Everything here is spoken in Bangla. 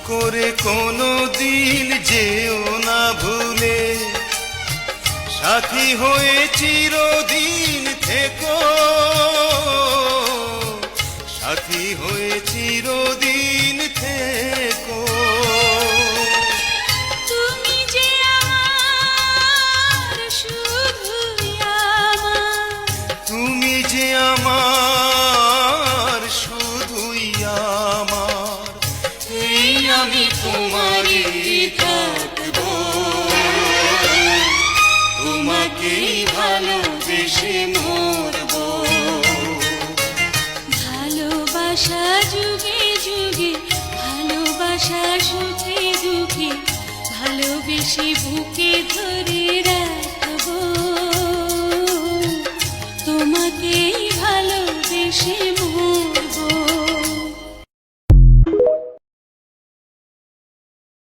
করে কোনো দিন যেও না ভুলে, সাথী হয়ে চিরদিন থেকো, সাথী হয়ে চিরদিন থেকো। তুমি যে আমার শুধুই আমার, তুমি যে আমার শুধুই আমার, এই আমি তোমারই থাকবো, তোমাকেই ভালোবেসে মরবো। ভালোবাসা যুগে যুগে, ভালোবাসা সুখে দুঃখে, ভালোবেসে বুকে ধরে রাখবো, তোমাকেই ভালোবেসে